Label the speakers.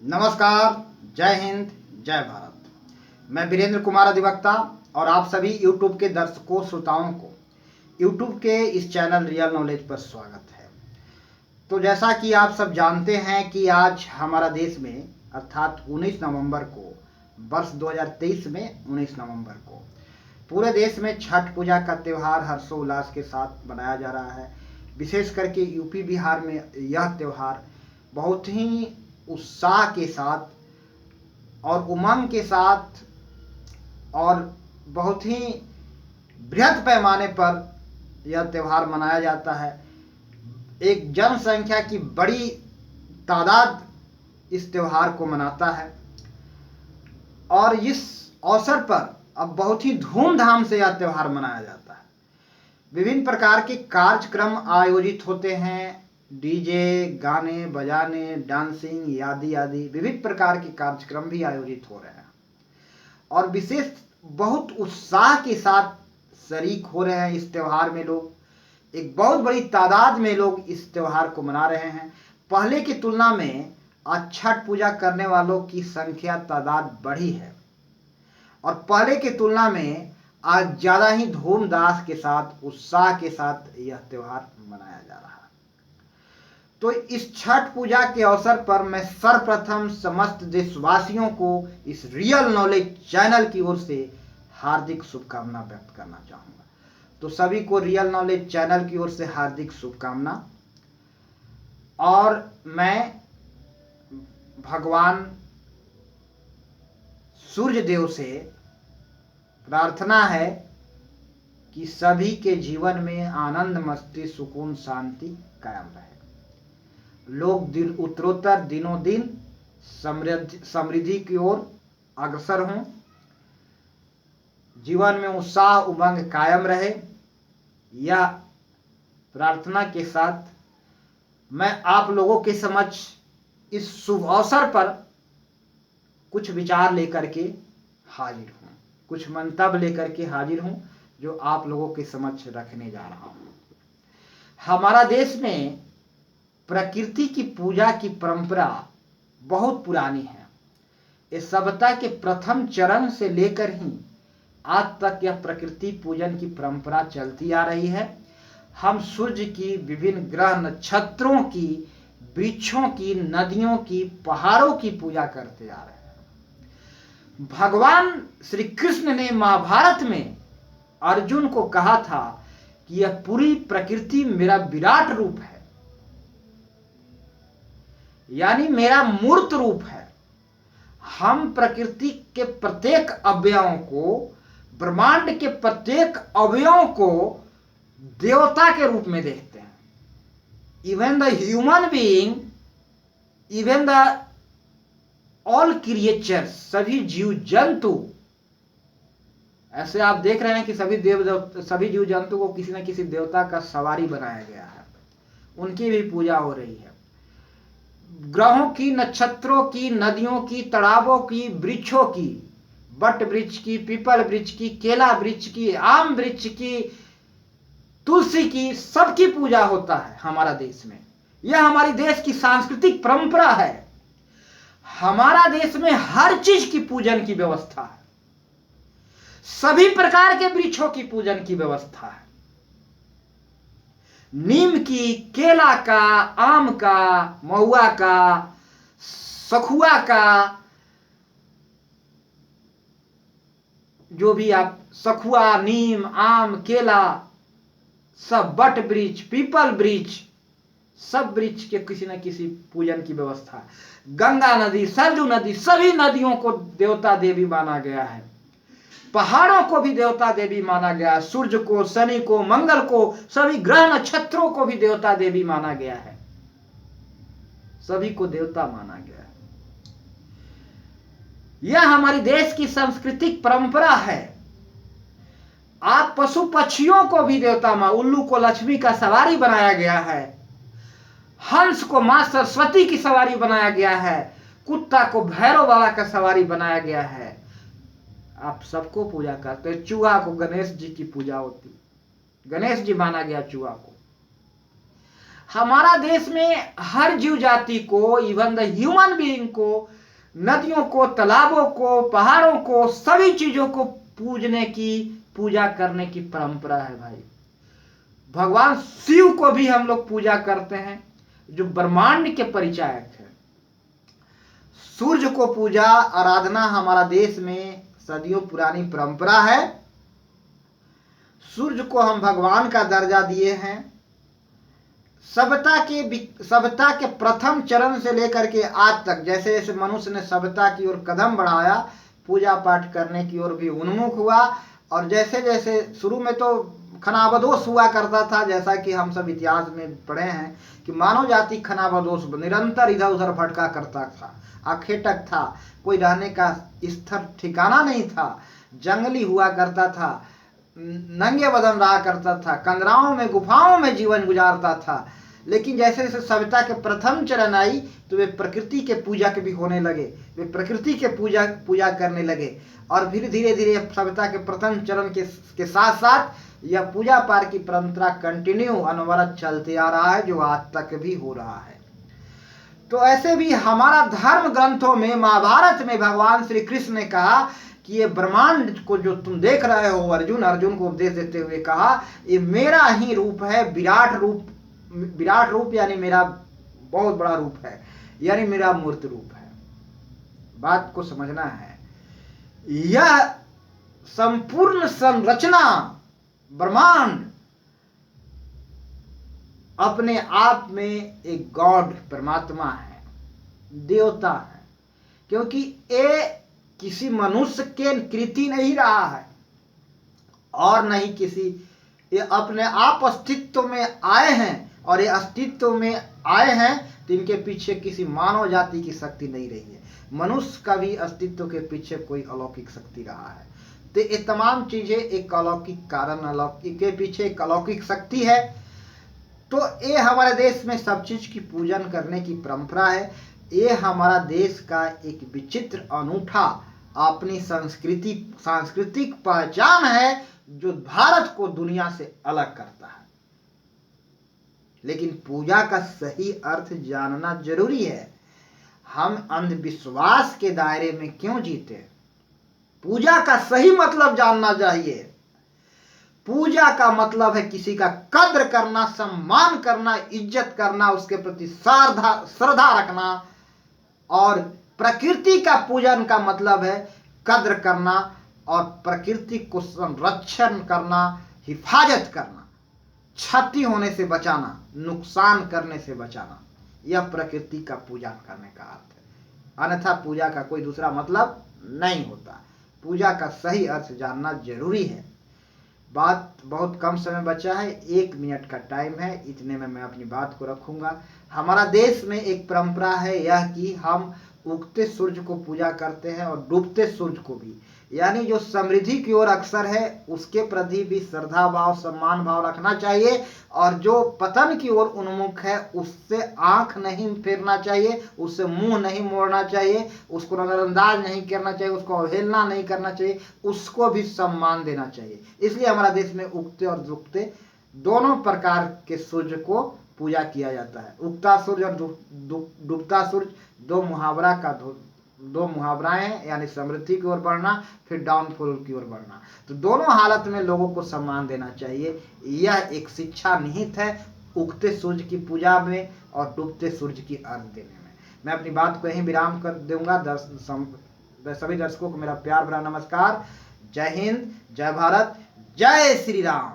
Speaker 1: नमस्कार, जय हिंद, जय भारत। मैं वीरेंद्र कुमार अधिवक्ता और आप सभी YouTube के दर्शकों श्रोताओं को YouTube के इस चैनल रियल नॉलेज पर स्वागत है। तो जैसा कि आप सब जानते हैं कि आज हमारा देश में अर्थात 19 नवंबर को वर्ष 2023 में 19 नवंबर को पूरे देश में छठ पूजा का त्यौहार हर्षोल्लास के साथ मनाया जा रहा है। विशेष करके यूपी बिहार में यह त्यौहार बहुत ही उत्साह के साथ और उमंग के साथ और बहुत ही बृहद पैमाने पर यह त्यौहार मनाया जाता है। एक जनसंख्या की बड़ी तादाद इस त्यौहार को मनाता है और इस अवसर पर अब बहुत ही धूमधाम से यह त्यौहार मनाया जाता है। विभिन्न प्रकार के कार्यक्रम आयोजित होते हैं, डीजे, गाने बजाने, डांसिंग आदि आदि विभिन्न प्रकार के कार्यक्रम भी आयोजित हो रहे हैं और विशेष बहुत उत्साह के साथ शरीक हो रहे हैं। इस त्यौहार में लोग एक बहुत बड़ी तादाद में लोग इस त्यौहार को मना रहे हैं। पहले की तुलना में आज छठ पूजा करने वालों की संख्या तादाद बढ़ी है और पहले की तुलना में आज ज़्यादा ही धूमधाम के साथ उत्साह के साथ यह त्यौहार मनाया जा रहा है। तो इस छठ पूजा के अवसर पर मैं सर्वप्रथम समस्त देशवासियों को इस रियल नॉलेज चैनल की ओर से हार्दिक शुभकामना व्यक्त करना चाहूँगा। तो सभी को रियल नॉलेज चैनल की ओर से हार्दिक शुभकामना और मैं भगवान सूर्य देव से प्रार्थना है कि सभी के जीवन में आनंद, मस्ती, सुकून, शांति कायम रहे। लोग दिन उत्तरोत्तर दिनों दिन समृद्धि की ओर अग्रसर हों, जीवन में उत्साह उमंग कायम रहे। यह प्रार्थना के साथ मैं आप लोगों के समक्ष इस शुभ अवसर पर कुछ विचार लेकर के हाजिर हूँ, कुछ मंतव्य लेकर के हाजिर हूँ जो आप लोगों के समक्ष रखने जा रहा हूँ। हमारा देश में प्रकृति की पूजा की परंपरा बहुत पुरानी है। इस सभ्यता के प्रथम चरण से लेकर ही आज तक यह प्रकृति पूजन की परंपरा चलती आ रही है। हम सूर्य की, विभिन्न ग्रह नक्षत्रों की, वृक्षों की, नदियों की, पहाड़ों की पूजा करते आ रहे हैं। भगवान श्री कृष्ण ने महाभारत में अर्जुन को कहा था कि यह पूरी प्रकृति मेरा विराट रूप है, यानी मेरा मूर्त रूप है। हम प्रकृति के प्रत्येक अवयवों को, ब्रह्मांड के प्रत्येक अवयवों को देवता के रूप में देखते हैं। Even the human being, even the all creatures, सभी जीव जंतु, ऐसे आप देख रहे हैं कि सभी जीव जंतु को किसी न किसी देवता का सवारी बनाया गया है, उनकी भी पूजा हो रही है। ग्रहों की, नक्षत्रों की, नदियों की, तालाबों की, वृक्षों की, बट वृक्ष की, पीपल वृक्ष की, केला वृक्ष की, आम वृक्ष की, तुलसी की, सबकी पूजा होता है हमारा देश में। यह हमारी देश की सांस्कृतिक परंपरा है। हमारा देश में हर चीज की पूजन की व्यवस्था है। सभी प्रकार के वृक्षों की पूजन की व्यवस्था है। नीम की, केला का, आम का, महुआ का, सखुआ का, जो भी आप, सखुआ, नीम, आम, केला, सब, बट वृक्ष, पीपल वृक्ष, सब वृक्ष के किसी न किसी पूजन की व्यवस्था है। गंगा नदी, सरजू नदी, सभी नदियों को देवता देवी माना गया है। पहाड़ों को भी देवता देवी माना गया है। सूर्य को, शनि को, मंगल को, सभी ग्रह नक्षत्रों को भी देवता देवी माना गया है। सभी को देवता माना गया है। यह हमारी देश की सांस्कृतिक परंपरा है। आप पशु पक्षियों को भी देवता मान, उल्लू को लक्ष्मी का सवारी बनाया गया है, हंस को मां सरस्वती की सवारी बनाया गया है, कुत्ता को भैरव बाबा का सवारी बनाया गया है। आप सबको पूजा करते हैं। चूहा को गणेश जी की पूजा होती, गणेश जी माना गया चूहा को। हमारा देश में हर जीव जाति को, इवन द ह्यूमन बीइंग को, नदियों को, तालाबों को, पहाड़ों को, सभी चीजों को पूजने की, पूजा करने की परंपरा है भाई। भगवान शिव को भी हम लोग पूजा करते हैं, जो ब्रह्मांड के परिचायक है। सूर्य को पूजा आराधना हमारा देश में सदियों पुरानी परंपरा है। सूर्य को हम भगवान का दर्जा दिए हैं। सभ्यता के प्रथम चरण से लेकर के आज तक जैसे जैसे मनुष्य ने सभ्यता की ओर कदम बढ़ाया, पूजा पाठ करने की ओर भी उन्मुख हुआ, और जैसे जैसे शुरू में तो खनाबदोष हुआ करता था, जैसा कि हम सब इतिहास में पढ़े हैं कि मानव जाति खनाबदोष निरंतर इधर उधर भटका करता था, अखेटक था, कोई रहने का स्थिर ठिकाना नहीं था, जंगली हुआ करता था, नंगे बदन रहा करता था, कंदराओं में, गुफाओं में जीवन गुजारता था। लेकिन जैसे जैसे सभ्यता के प्रथम चरण आई तो वे प्रकृति के पूजा के भी होने लगे, वे प्रकृति के पूजा करने लगे, और फिर धीरे धीरे सभ्यता के प्रथम चरण के साथ साथ यह पूजा पाठ की परंपरा कंटिन्यू अनवरत चलते आ रहा है, जो आज तक भी हो रहा है। तो ऐसे भी हमारा धर्म ग्रंथों में, महाभारत में भगवान श्री कृष्ण ने कहा कि ये ब्रह्मांड को जो तुम देख रहे हो, अर्जुन को उपदेश देते हुए कहा, ये मेरा ही रूप है, विराट रूप यानी मेरा बहुत बड़ा रूप है, यानी मेरा मूर्त रूप है। बात को समझना है, यह संपूर्ण संरचना ब्रह्मांड अपने आप में एक गॉड, परमात्मा है, देवता है, क्योंकि ये किसी मनुष्य के कृति नहीं रहा है और नहीं किसी, ये अपने आप अस्तित्व में आए हैं, और ये अस्तित्व में आए हैं तो इनके पीछे किसी मानव जाति की शक्ति नहीं रही है। मनुष्य का भी अस्तित्व के पीछे कोई अलौकिक शक्ति रहा है। तो ये तमाम चीजें एक अलौकिक कारण, अलौकिक के पीछे एक अलौकिक शक्ति है। तो ये हमारे देश में सब चीज की पूजन करने की परंपरा है। ये हमारा देश का एक विचित्र, अनूठा, अपनी सांस्कृतिक पहचान है, जो भारत को दुनिया से अलग करता है। लेकिन पूजा का सही अर्थ जानना जरूरी है। हम अंधविश्वास के दायरे में क्यों जीते? पूजा का सही मतलब जानना चाहिए। पूजा का मतलब है किसी का कद्र करना, सम्मान करना, इज्जत करना, उसके प्रति श्रद्धा रखना। और प्रकृति का पूजन का मतलब है कद्र करना और प्रकृति को संरक्षण करना, हिफाजत करना, क्षति होने से बचाना, नुकसान करने से बचाना। यह प्रकृति का पूजन करने का अर्थ है। अन्यथा पूजा का कोई दूसरा मतलब नहीं होता। पूजा का सही अर्थ जानना जरूरी है। बात बहुत कम समय बचा है, 1 मिनट का टाइम है, इतने में मैं अपनी बात को रखूंगा। हमारा देश में एक परंपरा है यह कि हम उगते सूर्य को पूजा करते हैं और डूबते सूर्य को भी, यानी जो समृद्धि की ओर अक्सर है उसके प्रति भी श्रद्धा भाव, सम्मान भाव रखना चाहिए, और जो पतन की ओर उन्मुख है उससे आंख नहीं फेरना चाहिए, उससे मुंह नहीं मोड़ना चाहिए, उसको नजरअंदाज नहीं करना चाहिए, उसको अवहेलना नहीं करना चाहिए, उसको भी सम्मान देना चाहिए। इसलिए हमारा देश में उगते और डूबते दोनों प्रकार के सूर्य को पूजा किया जाता है। उगता सूर्य और डूबता सूर्य दो मुहावराएं हैं, यानी समृद्धि की ओर बढ़ना, फिर डाउनफॉल की ओर बढ़ना। तो दोनों हालत में लोगों को सम्मान देना चाहिए। यह एक शिक्षा निहित है उगते सूर्य की पूजा में और डूबते सूर्य की अर्घ देने में। मैं अपनी बात को यहीं विराम कर दूंगा। सभी दर्शकों को मेरा प्यार भरा नमस्कार। जय हिंद, जय भारत, जय श्री राम।